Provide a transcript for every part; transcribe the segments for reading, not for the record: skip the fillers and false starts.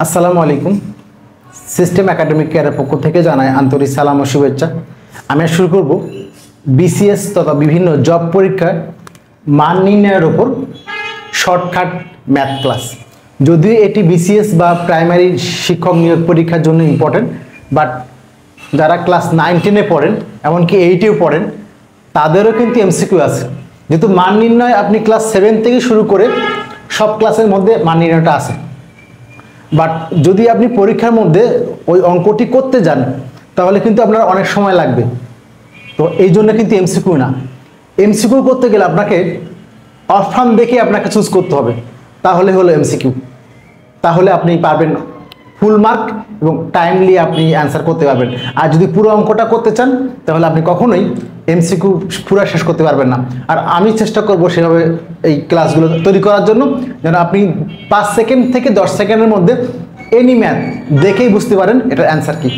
আসসালামু আলাইকুম। System academic কেয়ারের পক্ষ থেকে জানাই আন্তরিক সালাম ও শুভেচ্ছা। আমি শুরু করব বিসিএস তথা বিভিন্ন জব পরীক্ষার মান নির্ণয়ের ওপর শর্টকাট ম্যাথ ক্লাস। যদিও এটি বিসিএস বা প্রাইমারি শিক্ষক নিয়োগ পরীক্ষার জন্য ইম্পর্টেন্ট, বাট যারা ক্লাস 9-10-এ পড়েন, এমনকি 8-এও পড়েন, তাদেরও কিন্তু এমসিকিউ আছে। যেহেতু মান নির্ণয় আপনি ক্লাস 7 থেকে শুরু করে সব ক্লাসের মধ্যে মান নির্ণয়টা আছে, বাট যদি আপনি পরীক্ষার মধ্যে ওই অঙ্কটি করতে যান তাহলে কিন্তু আপনার অনেক সময় লাগবে। তো এই জন্য কিন্তু এমসিকিউ না, এমসিকিউ করতে গেলে আপনাকে অপশন দেখে আপনাকে চুজ করতে হবে, তাহলে হলো এমসিকিউ। তাহলে আপনি পারবেন ফুল মার্ক এবং টাইমলি আপনি অ্যান্সার করতে পারবেন। আর যদি পুরো অঙ্কটা করতে চান তাহলে আপনি কখনোই এমসিকিউ পুরো শেষ করতে পারবেন না। আর আমি চেষ্টা করব সেভাবে এই ক্লাসগুলো তৈরি করার জন্য, যেন আপনি 5 সেকেন্ড থেকে 10 সেকেন্ডের মধ্যে এনি ম্যাথ দেখেই বুঝতে পারেন এটার অ্যান্সার কী।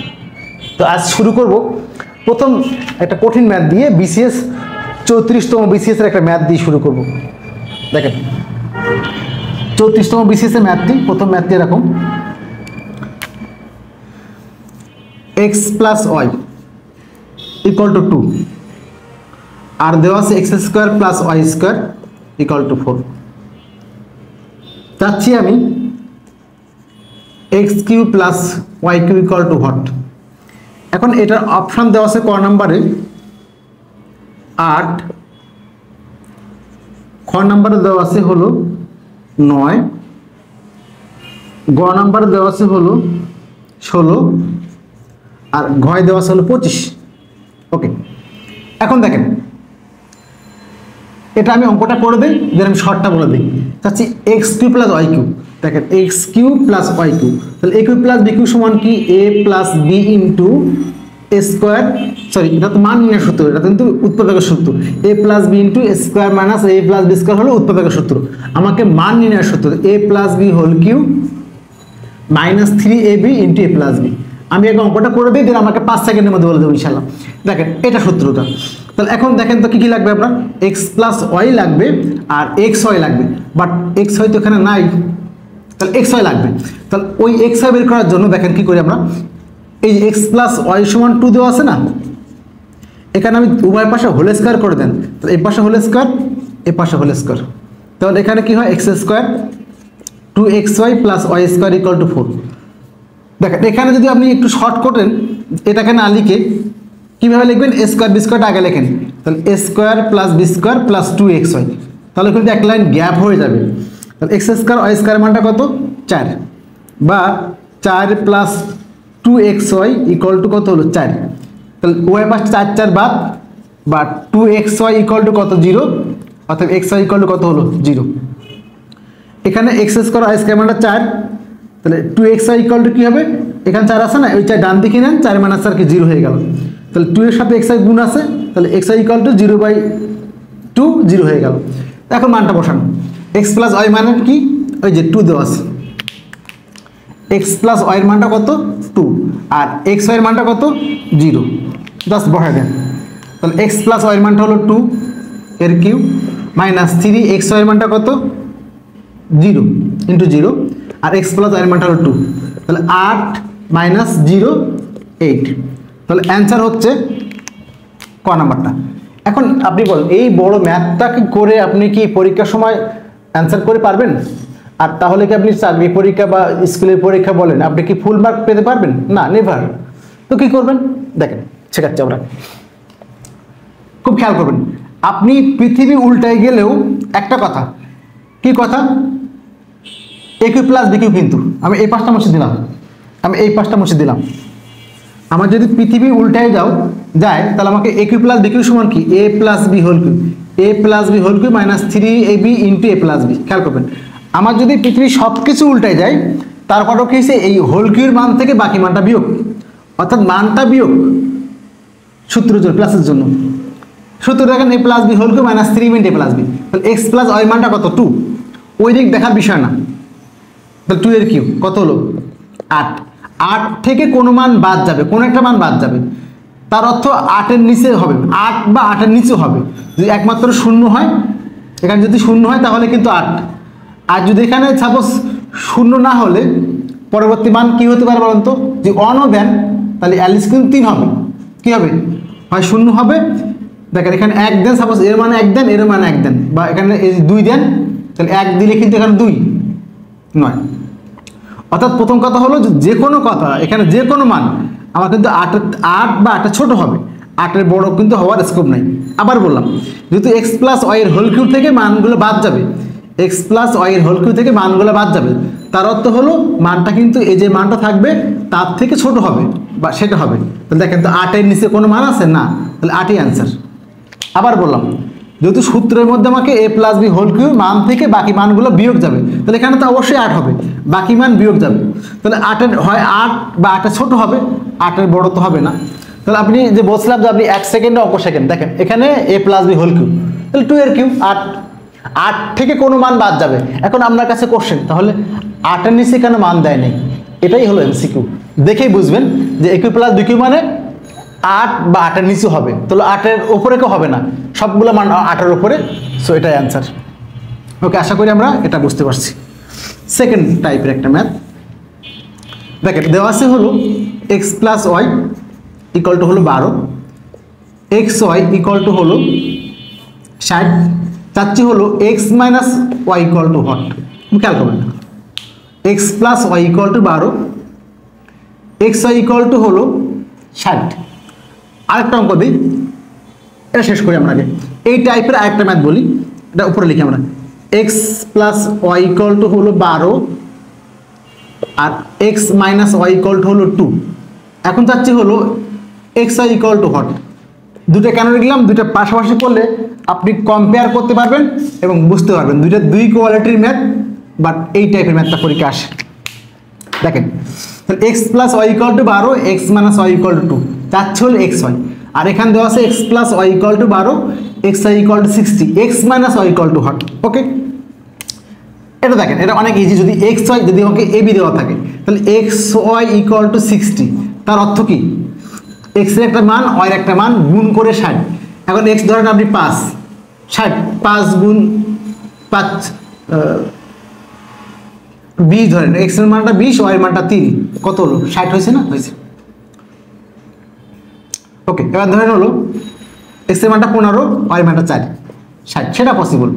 তো আজ শুরু করব প্রথম একটা কঠিন ম্যাথ দিয়ে, বিসিএস 34তম বিসিএসের একটা ম্যাথ দিয়ে শুরু করব। দেখেন 34তম বিসিএসের ম্যাথটি, প্রথম ম্যাথটি এরকম: x plus Y equal to 2, আর দেওয়া আছে X square plus Y square equal to 4। চাচ্ছি আমি X cube plus Y cube equal to what. এখন এটার অপশান দেওয়া আছে ক নাম্বারে 8, খ নাম্বারে দেওয়া আছে হলো 9, গ নাম্বারে দেওয়া আছে হলো 16, আর ঘয় দেওয়া আছে হলো 25। ওকে, এখন দেখেন এটা আমি অঙ্কটা করে দিই, দেন আমি শর্টটা বলে দিই। চাচ্ছি X cube plus Y cube. দেখেন X cube plus Y cube, তাহলে A cube plus B cube সমান কি A plus B into A square, sorry এটা তো মান নির্ণয়ের সূত্র, এটা কিন্তু উৎপাদকের সূত্র। A plus B into A square minus A plus B square হলো উৎপাদকের সূত্র। আমাকে মান নির্ণয়ের সূত্র A plus B whole cube minus 3ab into A plus B. আমি এক অঙ্কটা করে দিই, দেন আমাকে 5 সেকেন্ডের মধ্যে বলে দেবো ইনশাল্লাহ। দেখেন এটা সূত্রটা। তাহলে এখন দেখেন তো কী কী লাগবে আপনার, এক্স প্লাস ওয়াই লাগবে আর এক্স ওয়াই লাগবে, বাট এক্স ওয়াই তো এখানে নাই, তাহলে এক্স ওয়াই লাগবে। তাহলে ওই এক্স ওয়াই বের করার জন্য দেখেন কী করি আমরা, এই এক্স প্লাস ওয়াই সমান 2 দেওয়া আছে না, এখানে আমি উভয় পাশে হোল স্কোয়ার করে দেন। তাহলে এই পাশে হোল স্কোয়ার, এ পাশে হোল স্কোয়ার, তাহলে এখানে কি হয় X square 2xy plus Y square equal to 4। দেখেন এখানে যদি আপনি একটু শর্ট করেন, এটাকে না লিখে কীভাবে লিখবেন, এ স্কোয়ার বি স্কোয়ারটা আগে লেখেন। তাহলে A square plus B square plus 2xy, তাহলে কিন্তু এক লাইন গ্যাপ হয়ে যাবে। তাহলে এক্স স্কোয়ার ওয়াই স্কোয়ার মানটা কত 4, বা 4 প্লাস 2xy ইকুয়াল টু কত হলো 4। তাহলে ওয়াই পাশ 4 4 বাদ, বা 2xy ইকুয়াল টু কত 0, অর্থাৎ xy ইকুয়াল টু কত হলো 0। এখানে এক্স স্কোয়ার ওয়াই স্কোয়ার মানটা 4, তাহলে 2xy ইকুয়াল টু কী হবে, এখানে 4 আছে না, ওই 4 ডান দিকে নেন, 4 মাইনাস 4 কি 0 হয়ে গেল। তাহলে 2 এর সাথে xy গুণ আছে, তাহলে xy ইকুয়াল টু 0/2 0 হয়ে গেল। এখন মানটা বসান, এক্স প্লাস ওয়াই মানে কি, ওই যে 2 দেওয়া আছে, এক্স প্লাস ওয়াই এর মানটা কত 2, আর এক্স ওয়াই এর মানটা কত 0, জাস্ট বসাই দেন। তাহলে এক্স প্লাস ওয়াই এর মানটা হলো 2 এর কিউ মাইনাস 3xy এর মানটা কত 0 ইন্টু 0, আর এক্স প্লাস ওয়াই এর মানটা হলো 2, তাহলে 8 মাইনাস 0 8। তাহলে অ্যান্সার হচ্ছে ক নাম্বারটা। এখন আপনি বলেন এই বড় ম্যাথটাকে করে আপনি কি পরীক্ষার সময় অ্যান্সার করে পারবেন? আর তাহলে কি আপনি চাকরি পরীক্ষা বা স্কুলের পরীক্ষা বলেন, আপনি কি ফুল মার্ক পেতে পারবেন? না, নেভার। তো কী করবেন দেখেন, শেখাচ্ছি আমরা, খুব খেয়াল করবেন। আপনি পৃথিবী উল্টায় গেলেও একটা কথা, কি কথা, এ কিউ প্লাস বি কিউ, কিন্তু আমি এই পাশটা মুছে দিলাম, আমি এই পাশটা মুছে দিলাম। আমার যদি পৃথিবী উল্টায় যায় তাহলে আমাকে A cube plus B cube সমান কি A plus B whole cube, A plus B whole cube minus 3ab into A plus B. খেয়াল করবেন, আমার যদি পৃথিবী সব কিছু উল্টায় যায়, তারপরও কি হচ্ছে এই হোল কিউর মান থেকে বাকি মানটা বিয়োগ, অর্থাৎ মানটা বিয়োগ সূত্রের জন্য, প্লাসের জন্য। সূত্র দেখেন A plus B whole cube minus 3 into A plus B. তাহলে এক্স প্লাস ওয়াই মানটা কত 2, ওই দিক দেখার বিষয় না। তাহলে 2 এর কিউ কত হলো 8, 8 থেকে কোনো মান বাদ যাবে, কোনো একটা মান বাদ যাবে, তার অর্থ 8 এর নিচে হবে, 8 বা 8 এর নিচে হবে। যদি একমাত্র 0 হয়, এখানে যদি 0 হয় তাহলে কিন্তু 8, আর যদি এখানে সাপোজ 0 না হলে পরবর্তী মান কি হতে পারে বলুন তো? যদি 1ও দেন তাহলে অ্যাটলিস্ট কিন্তু 3 হবে। কি হবে? হয় 0 হবে, দেখেন এখানে 1 দেন, সাপোজ এর মানে 1 দেন, এর মানে 1 দেন, বা এখানে এই 2 দেন, তাহলে 1 দিলে কিন্তু এখানে 2 নয়। অর্থাৎ প্রথম কথা হলো যে কোনো কথা এখানে যে কোনো মান আমার কিন্তু 8 বা 8 ছোট হবে, 8 বড় কিন্তু হওয়ার স্কোপ নাই। আবার বললাম, যেহেতু x প্লাস ওয়াই এর হোল কিউব থেকে মানগুলো বাদ যাবে, x প্লাস ওয়াই এর হোল কিউব থেকে মানগুলো বাদ যাবে, তার অর্থ হলো মানটা কিন্তু এই যে মানটা থাকবে তার থেকে ছোট হবে, বা সেটা হবে। তাহলে দেখেন তো 8 এর নিচে কোনো মান আছে না, তাহলে 8ই অ্যান্সার। আবার বললাম, যেহেতু সূত্রের মধ্যে আমাকে a plus B whole cube মান থেকে বাকি মানগুলো বিয়োগ যাবে, তাহলে এখানে তো অবশ্যই 8 হবে, বাকি মান বিয়োগ যাবে। তাহলে 8 হয় 8 বা 8 ছোট হবে, 8 বড় তো হবে না। তাহলে আপনি যে বলছিলাম যে আপনি 1 সেকেন্ডে অঙ্ক শেখেন, দেখেন এখানে a plus B whole cube, তাহলে 2 এর কিউব 8, 8 থেকে কোনো মান বাদ যাবে। এখন আপনার কাছে কোশ্চেন, তাহলে 8 এর নিচে কেন মান দেয় নাই? এটাই হলো এমসিকিউ। দেখেই বুঝবেন যে a cube plus B cube মানে 8 বা 8 এর নিচে হবে, তাহলে 8 এর উপরে কেউ হবে না, সবগুলো মান 8 এর উপরে। সো এটাই অ্যান্সার। ওকে, আশা করি আমরা এটা বুঝতে পারছি। সেকেন্ড টাইপের একটা ম্যাথ দেখেন, দেওয়া আছে হলো x plus Y equal to হলো 12, এক্স ওয়াই ইকুয়াল টু হলো 60, চাচ্ছি হলো x minus Y equal to what? খেয়াল করবেন, x plus Y equal to 12, X Y equal to হলো 60। আরেকটা অঙ্ক দিই, এটা শেষ করি আমরা আগে। এই টাইপের আরেকটা ম্যাথ বলি, এটা উপরে লিখি আমরা, X plus Y equal to হলো 12 আর X minus Y equal to হলো 2। এখন চাচ্ছি হলো X Y equal to what? দুটো কেন লিখলাম? দুটো পাশাপাশি করলে আপনি কম্পেয়ার করতে পারবেন এবং বুঝতে পারবেন দুইটা দুই কোয়ালিটির ম্যাথ, বাট এই টাইপের ম্যাথটা পরীক্ষা আসে। দেখেন, তাহলে X plus Y equal to 12, X minus Y equal to 2, চাচ্ছে হলো এক্স ওয়াই। আর এখানে দেওয়া আছে X plus Y equal to 12, X Y equal to 60, X minus Y equal to what? Okay, এটা দেখেন, এটা অনেক ইজি। যদি এক্স ওয়াই যদি আমাকে এবি দেওয়া থাকে, তাহলে এক্স ওয়াই ইকুয়াল টু 60, তার অর্থ কি? এক্স এর একটা মান, ওয়াই এর একটা মান, গুণ করে 60। এখন এক্স ধরেন আপনি 5, 60, 5 গুণ 5 20 ধরেন, এক্স এর মানটা 20, ওয়াই এর মানটা 3, কত হলো? 60 হয়েছে না? হয়েছে। ওকে, এবার ধরেন হলো এক্স এর মানটা 15, ওয়াই এর মানটা 4, 60, সেটা পসিবল।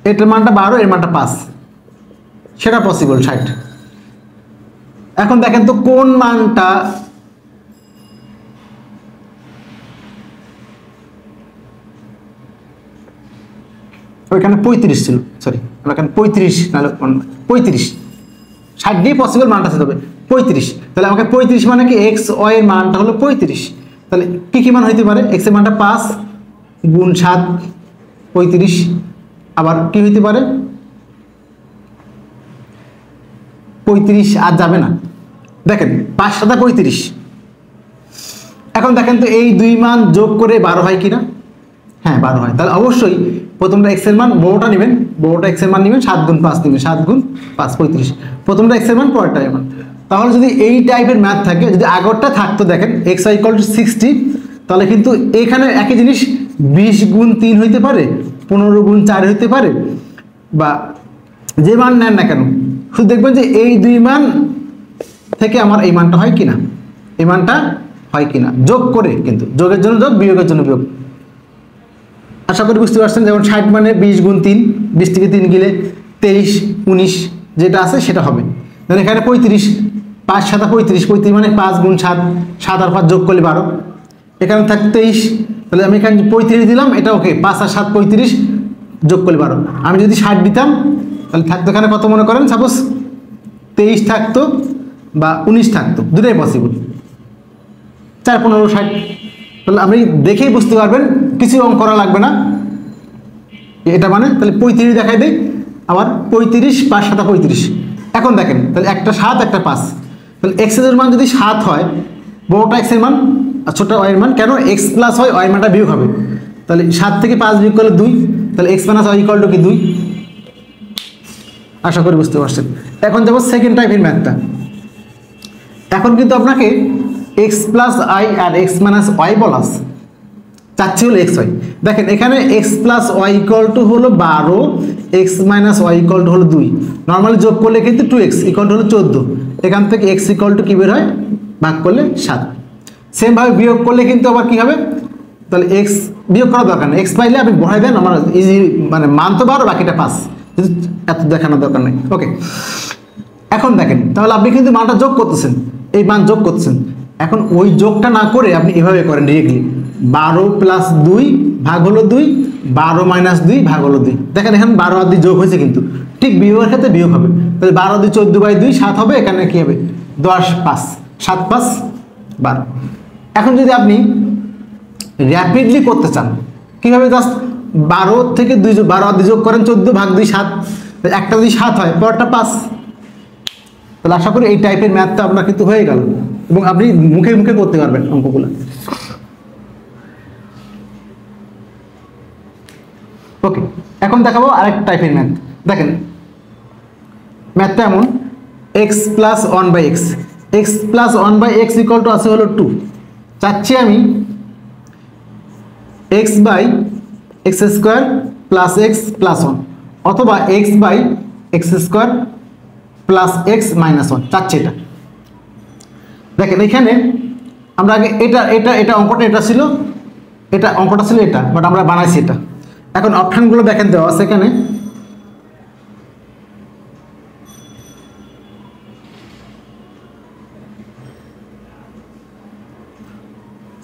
এটার মানটা 12, এর মানটা 5, সেটা পসিবল 60। এখন দেখেন তো কোন মানটা ওইখানে 35 ছিল, সরি ওখানে 35, নাহলে 35, 60 দিয়ে পসিবল মানটা আসতে হবে 35। তাহলে আমাকে 35 মানে কি? এক্স ওয়াই এর মানটা হলো 35। তাহলে কি কি মান হইতে পারে? এক্স এর মানটা 5 গুণ 7, 35। আবার কি হইতে পারে? 35 আর যাবে না, দেখেন 5 7 35। এখন দেখেন তো এই দুই মান যোগ করে 12 হয় কিনা? হ্যাঁ 12 হয়। তাহলে অবশ্যই প্রথমটা এক্স এর মান বড়টা নেবেন, বড়টা এক্স এর মান নেবেন, 7 গুণ 5 নেবেন, 7 গুণ 5 35। প্রথমটা এক্স এর মান, পরেরটা এর মান। তাহলে যদি এই টাইপের ম্যাথ থাকে, যদি আগরটা থাকতো দেখেন এক্স ওয়াই ইকুয়াল টু 60, তাহলে কিন্তু এখানে একই জিনিস 20 গুণ 3 হইতে পারে, 15 গুণ 4 হইতে পারে, বা যে মান নেন না কেন, শুধু দেখবেন যে এই দুই মান থেকে আমার এই মানটা হয় কিনা, এই মানটা হয় কিনা, যোগ করে, কিন্তু যোগের জন্য যোগ, বিয়োগের জন্য বিয়োগ। আশা করি বুঝতে পারছেন। যেমন 60 মানে 20 গুণ 3, 20 থেকে 3 গেলে 23, 19 যেটা আছে সেটা হবে। তাহলে এখানে 35, 5 7 35, 35 মানে 5 গুণ 7, 7 আর 5 যোগ করলে 12, এখানে থাক 23। তাহলে আমি এখানে 35 দিলাম, এটা ওকে, 5 আর 7 35 যোগ করলে 12। আমি যদি 60 দিতাম তাহলে থাকতো এখানে কত মনে করেন? সাপোজ 23 থাকতো বা 19 থাকতো, দুটোই পসিবল। 4 15 60। তাহলে আপনি দেখেই বুঝতে পারবেন, কিছু অঙ্ক করা লাগবে না। এটা মানে তাহলে 35 দেখাই দেয়, আবার 35 5 7 35। এখন দেখেন তাহলে একটা 7 একটা 5, তাহলে এক্স এর মান যদি 7 হয়, বড়টা এক্স এর মান আর ছোটটা ওয়াই এর মান, কেন? এক্স প্লাস হয়, ওয়াই মানটা বিয়োগ হবে। তাহলে 7 থেকে 5 বিয়োগ করলে 2, তাহলে X minus Y equal to কি? 2। আশা করি বুঝতে পারছেন। এখন যাব সেকেন্ড টাইপের ম্যাথটা। এখন কিন্তু আপনাকে এক্স প্লাস আই আর এক্স মাইনাস ওয়াই বলা আছে, চাচ্ছি হলো এক্স ওয়াই। দেখেন এখানে x plus Y equal to হলো 12, x minus Y equal to হলো 2। নর্মালি যোগ করলে কিন্তু 2x ইকুয়াল টু হলো 14। এখান থেকে x ইকুয়াল টু কি বের হয়, ভাগ করলে 7। সেম ভাবে বিয়োগ করলে কিন্তু আবার কি হবে, তাহলে x বিয়োগ করার দরকার নেই, x পাইলে আপনি বহাই দেন, আমার ইজি মানে মান তো 12 বাকিটা 5, এত দেখানোর দরকার নেই। ওকে, এখন দেখেন তাহলে আপনি কিন্তু মানটা যোগ করতেছেন, এই মান যোগ করতেছেন। এখন ওই যোগটা না করে আপনি এভাবে করেন ডিরেক্টলি, 12 প্লাস 2 ভাগ হলো 2, 12 মাইনাস 2 ভাগ হলো 2। দেখেন এখানে 12 আর 2 যোগ হয়েছে, কিন্তু ঠিক বিয়োগের ক্ষেত্রে বিয়োগ হবে। তাহলে 12 2 14/2 7 হবে, এখানে কি হবে 10 5 7 5 12। এখন যদি আপনি র্যাপিডলি করতে চান, কিভাবে, জাস্ট 12 থেকে 2 12 আর 2 যোগ করেন 14 ভাগ 2 7, একটা যদি 7 হয় পরেরটা 5। তাহলে আশা করি এই টাইপের ম্যাথটা আপনার কিন্তু হয়ে গেল, এবং আপনি মুখে মুখে করতে পারবেন অঙ্কগুলো। ওকে, এখন দেখাবো আরেক টাইপের ম্যাথ। দেখেন ম্যাথটা এমন, x plus 1/x, x plus 1/x equal to আছে হলো 2। চাচ্ছি আমি x by x square plus x plus 1, অথবা x by x square plus x minus 1 চাচ্ছি এটা। দেখেন এখানে আমরা আগে এটা অঙ্কটা এটা ছিল, এটা অঙ্কটা ছিল এটা, বাট আমরা বানাইছি এটা। এখন অপশনগুলো দেখেন দেওয়া আছে এখানে,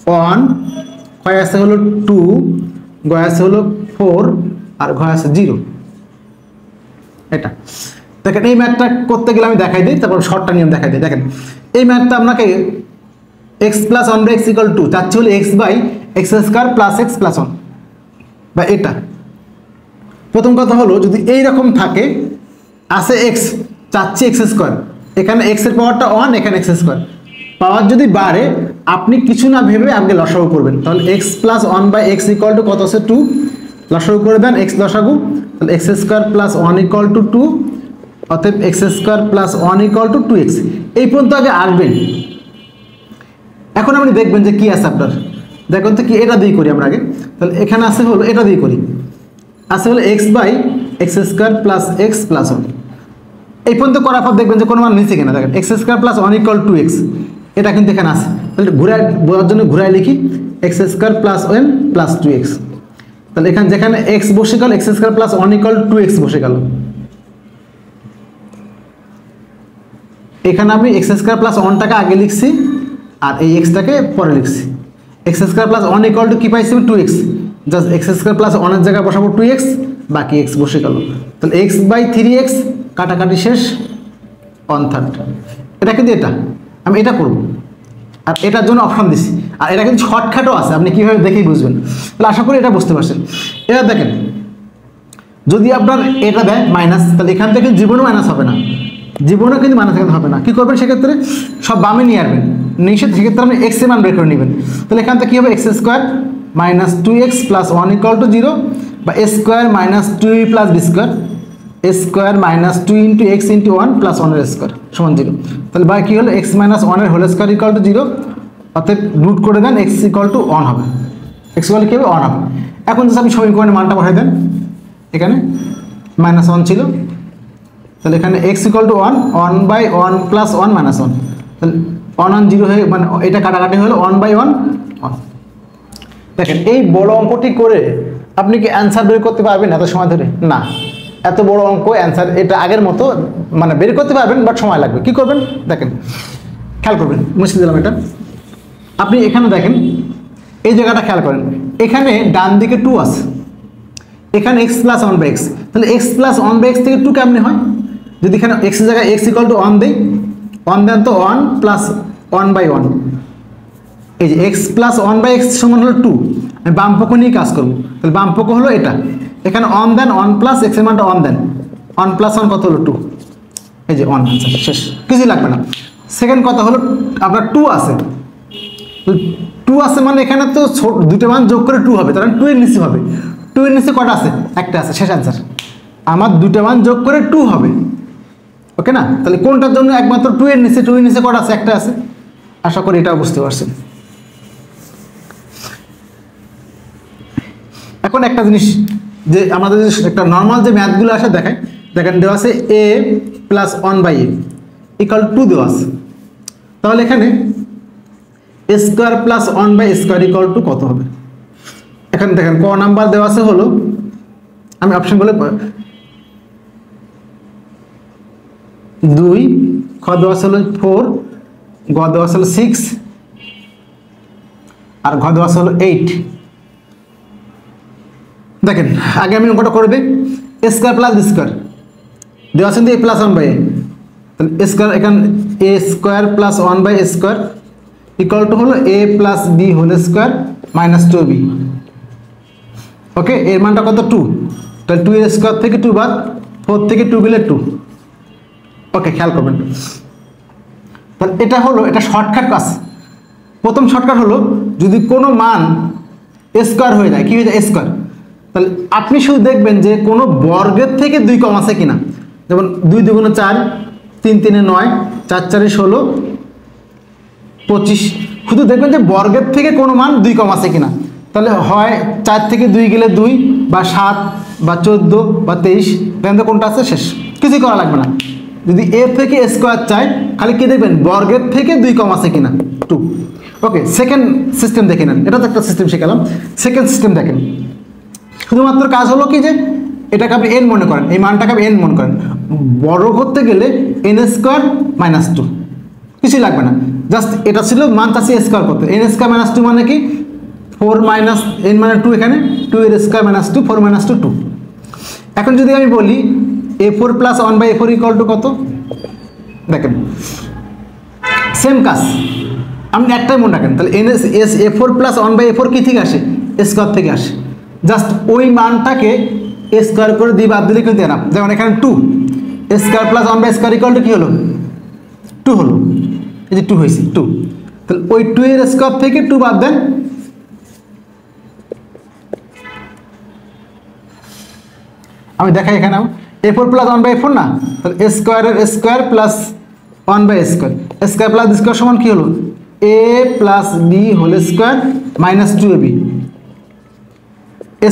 ওয়ান, ঘয় আছে হলো 2, ঘয় আছে হলো 4, আর ঘয় আছে 0। এটা দেখেন এই ম্যাথটা করতে গেলে আমি দেখাই দিই, তারপর শর্টটা নিয়ম দেখাই দিই। দেখেন এই ম্যাথটা আপনাকে x plus 1/x equal two চাচ্ছি হলো x by x square plus x plus 1, বা এটা। প্রথম কথা হলো যদি এইরকম থাকে, আসে x, চাচ্ছি x স্কোয়ার, এখানে x এর পাওয়ারটা 1, এখানে x স্কোয়ার, পাওয়ার যদি বাড়ে আপনি কিছু না ভেবে আগে লসাগু করবেন। তাহলে x plus 1/x equal two কত আছে 2, লসাগু করে দেন x লসাগু, তাহলে x square plus 1 equal to 2, অতএব x square plus 1 equal to 2x। এই পর্যন্ত আগে আসবেন। এখন আপনি দেখবেন যে কি আছে আপনার, দেখুন তো কি, এটা দিয়ে করি আমরা আগে। তাহলে এখানে আছে হলো এটা দিয়ে করি, আছে হলো x by x square plus x plus 1। এই পর্যন্ত করার পর দেখবেন যে কোনো মান নিচে কিনা। দেখেন x square plus 1 equal to x, এটা কিন্তু এখানে আছে। তাহলে ঘুরায় বোঝার জন্য ঘুরায় লিখি x square plus 1 plus 2x। তাহলে এখানে যেখানে x বসে গেল, x square plus 1 equal 2x বসে গেল। এখানে আমি x স্কোয়ার প্লাস 1টাকে আগে লিখছি, আর এই xটাকে পরে লিখছি। x square plus 1 equal to কি পাইছি 2x, just x square plus 1 এর জায়গায় বসাবো 2x, বাকি x বসে গেল। তাহলে x বাই 3x কাটাকাটি শেষ, 1/3। এটা কিন্তু এটা আমি এটা করব, আর এটার জন্য অপশন দিছি, আর এটা কিন্তু শর্টকাটও আছে, আপনি কীভাবে দেখেই বুঝবেন। তাহলে আশা করি এটা বুঝতে পারছেন। এটা দেখেন যদি আপনার এটা দেয় মাইনাস, তাহলে এখান থেকে জীবনও মাইনাস হবে না, জীবনও কিন্তু মাইনাস এখানে হবে না। কী করবেন সেক্ষেত্রে, সব বামে নিয়ে আসবেন, নিষেধ, সেক্ষেত্রে আপনি x এর মান বের করে নেবেন। তাহলে এখান থেকে কী হবে, x square minus 2x plus 1 equal to 0, বা a square minus 2 plus b square, a square minus 2 into x into 1 plus 1 এর স্কোয়ার সমান 0। তাহলে বা কী হলো, x মাইনাস 1 এর হোল স্কোয়ার ইকুয়াল টু 0, অর্থাৎ রুট করে দেন x ইকুয়াল টু 1 হবে, x ইকুয়াল কী হবে 1 হবে। এখন যদি আপনি সমীকরণের মানটা বসাই দেন, এখানে মাইনাস 1 ছিল, তাহলে এখানে x equal to 1, 1/1 plus 1 minus 1, তাহলে 1 1 0 হয়ে, মানে এটা কাটাকাটি হলো 1/1 1। দেখেন এই বড় অঙ্কটি করে আপনি কি অ্যান্সার বের করতে পারবেন এত সময় ধরে? না, এত বড় অঙ্ক অ্যান্সার এটা আগের মতো মানে বের করতে পারবেন, বাট সময় লাগবে। কি করবেন দেখেন, খেয়াল করবেন, মুছে দিলাম এটা। আপনি এখানে দেখেন এই জায়গাটা খেয়াল করেন, এখানে ডান দিকে 2 আছে, এখানে x প্লাস 1/x, তাহলে x প্লাস 1/x থেকে 2 কেমনে হয়? যদি এখানে x এর জায়গায় x ইকুয়াল টু 1 দেই, 1 দেন তো 1 প্লাস 1/1, এই যে x প্লাস 1/x সমান হলো 2। আমি বাম পক্ষ নিয়ে কাজ করবো, তাহলে বাম পক্ষ হলো এটা, এখানে 1 দেন, 1 প্লাস x এর মানটা 1 দেন, 1 প্লাস 1 কত হলো 2, এই যে 1 আনসার শেষ, কিছুই লাগবে না। সেকেন্ড কথা হলো আপনার 2 আছে, 2 আছে মানে এখানে তো দুটো মান যোগ করে 2 হবে, তার মানে 2 এর নিচে হবে। 2 এর নিচে কটা আছে? একটা আছে, শেষ আনসার। আমার দুটো মান যোগ করে 2 হবে, ওকে না? তাহলে কোনটার জন্য একমাত্র 2 এর নিচে কটা আছে? একটা আছে। আশা করি এটাও বুঝতে পারছেন। এখন একটা জিনিস যে আমাদের একটা নর্মাল যে ম্যাথগুলো আসে দেখায়, দেখেন দেওয়া আছে a plus 1/a equal to দেওয়া আছে, তাহলে এখানে a square plus 1/a square equal two কত হবে? এখানে দেখেন ক নাম্বার দেওয়া আছে হলো, আমি অপশন বলে 2, খ দেওয়া আছে হলো 4, গ দেওয়া আছে হলো 6 আর ঘ দেওয়া আছে হলো 8। দেখেন আগে আমি অঙ্কটা করে দিই, a square plus b square দেওয়া আছে কিন্তু a প্লাস 1/a, তাহলে a স্কোয়ার এখানে a square plus 1/a square equal to হলো a plus b whole square minus 2b। Okay, এর মানটা কত? 2, তাহলে 2 এর স্কোয়ার থেকে 2 বাদ, 4 থেকে 2 গেলে 2। ওকে, খেয়াল করবেন, তাহলে এটা হলো এটা শর্টকাট কাজ। প্রথম শর্টকাট হলো যদি কোনো মান স্কোয়ার হয়ে যায়, কি হয়ে যায়? স্কোয়ার, তাহলে আপনি শুধু দেখবেন যে কোনো বর্গের থেকে 2 কম আছে কিনা। যেমন 2 2 4, 3 3 9, 4 4 16, 25, শুধু দেখবেন যে বর্গের থেকে কোনো মান 2 কম আছে কিনা। তাহলে হয় 4 থেকে 2 গেলে 2 বা 7 বা 14 বা 23, দেখেন তো কোনটা আছে, শেষ, কিছুই করা লাগবে না। যদি a থেকে a স্কোয়ার চাই, খালি কি দেখবেন বর্গের থেকে 2 কম আছে কিনা, 2। ওকে, সেকেন্ড সিস্টেম দেখে নেন, এটা তো একটা সিস্টেম শিখালাম। সেকেন্ড সিস্টেম দেখেন, শুধুমাত্র কাজ হলো কি যে এটাকে আপনি n মনে করেন, এই মানটাকে আপনি n মনে করেন। বড় করতে গেলে n স্কোয়ার মাইনাস 2, কিছুই লাগবে না, জাস্ট এটা ছিল মান চাচ্ছি স্কোয়ার করতে। n স্কোয়ার মাইনাস 2 মানে কি? 4 মাইনাস n মানে 2, এখানে 2 এর স্কোয়ার মাইনাস 2, 4 মাইনাস 2 2। এখন যদি আমি বলি a4 plus 1/a4 equal to কত? দেখেন সেম কাজ, আপনি একটাই মনে রাখেন, তাহলে a4 প্লাস 1/a4 কি থেকে আসে? স্কোয়ার থেকে আসে। জাস্ট ওই মানটাকে স্কোয়ার করে দিয়ে বাদ দিলে কিন্তু এনাফ। যেমন এখানে 2 square plus 1/a square equal to কি হলো? 2 হলো, এই যে 2 হয়েছে 2, তাহলে ওই 2 এর স্কোয়ার থেকে 2 বাদ দেন, আমি দেখাই এখানে a4 প্লাস 1/a4 না, তাহলে a স্কোয়ারের square plus 1/a square, square plus square সমান কি হলো? a plus b whole square minus 2ab,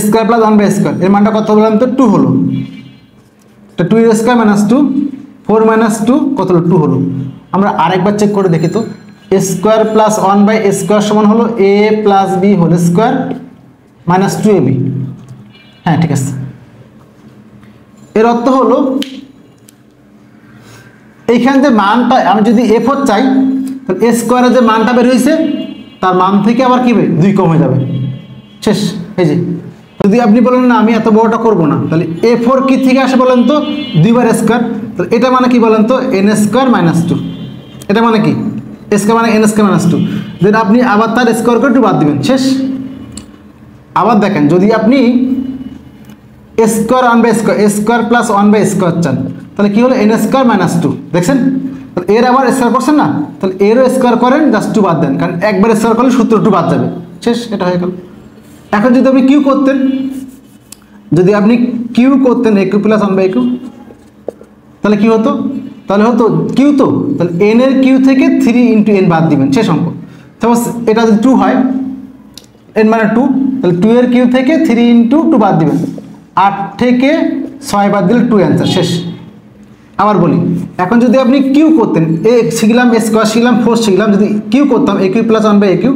square plus 1/a square, এর মানটা কত বললাম তো? 2 হলো। তো 2 এর স্কোয়ার মাইনাস 2, 4 মাইনাস 2 কত হলো? 2 হলো। আমরা আরেকবার চেক করে দেখি তো, স্কোয়ার প্লাস 1/a স্কোয়ার সমান হলো a plus b whole square minus 2ab। হ্যাঁ ঠিক আছে, এর অর্থ হলো এইখানে যে মানটা আমি যদি f4 চাই, তাহলে a স্কোয়ারের যে মানটা বের হয়েছে তার মান থেকে আবার কি 2 কম হয়ে যাবে, শেষ। এই যে যদি আপনি বলেন না আমি এত বড়টা করব না, তাহলে a4 কি থেকে আসে বলেন তো? 2 বার স্কোয়ার, তাহলে এটা মানে কি বলেন তো? n স্কোয়ার মাইনাস 2, এটা মানে কি? স্কোয়ার মানে n স্কোয়ার মাইনাস 2, দেন আপনি আবার তার স্কোয়ার করে 2 বাদ দিবেন, শেষ। আবার দেখেন যদি আপনি square 1/a square, square plus 1/a square চান, তাহলে কি হলো? n স্কোয়ার মাইনাস 2, দেখছেন? তাহলে এর আবার স্কোয়ার করছেন না, তাহলে এরও স্কোয়ার করেন, জাস্ট 2 বাদ দেন, কারণ একবার স্কোয়ার করলে সূত্র 2 বাদ যাবে, শেষ, এটা হয়ে গেল। এখন যদি আপনি কিউ করতেন, যদি আপনি কিউ করতেন a Q plus 1/a Q, তাহলে কি হতো? তাহলে হতো কিউ, তো তাহলে n এর কিউ থেকে 3 ইন্টু n বাদ দিবেন, শেষ অঙ্ক। সাপোজ এটা যদি 2 হয়, n মানে 2, তাহলে 2 এর কিউ থেকে 3 ইন্টু 2 বাদ দিবেন, 8 থেকে 6 বাদ দিলে 2 অ্যান্সার, শেষ। আবার বলি, এখন যদি আপনি কিউ করতেন, a শিখলাম, স্কোয়ার শিখলাম, 4 শিখলাম, যদি কিউ করতাম a Q plus 1/a Q,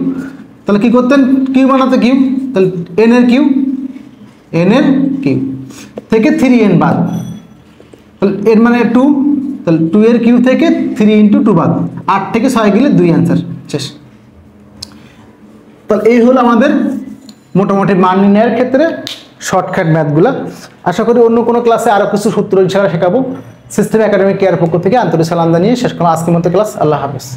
তাহলে কি করতেন? কিউ বানাতে কিউ, তাহলে n এর কিউ থেকে 3n বাদ, তাহলে এর মানে 2, তাহলে 2 এর কিউ থেকে 3 ইন্টু 2 বাদ, 8 থেকে 6 গেলে 2 অ্যান্সার, শেষ। তাহলে এই হলো আমাদের মোটামুটি মান নির্ণয়ের ক্ষেত্রে শর্টকাট ম্যাথগুলো। আশা করি অন্য কোনো ক্লাসে আরও কিছু সূত্র ইনশাআল্লাহ শেখাবো। সিস্টেম একাডেমিক কেয়ার পক্ষ থেকে আন্তরিক সালাম জানিয়ে শেষ করলাম আজকের মতো ক্লাস। আল্লাহ হাফেজ।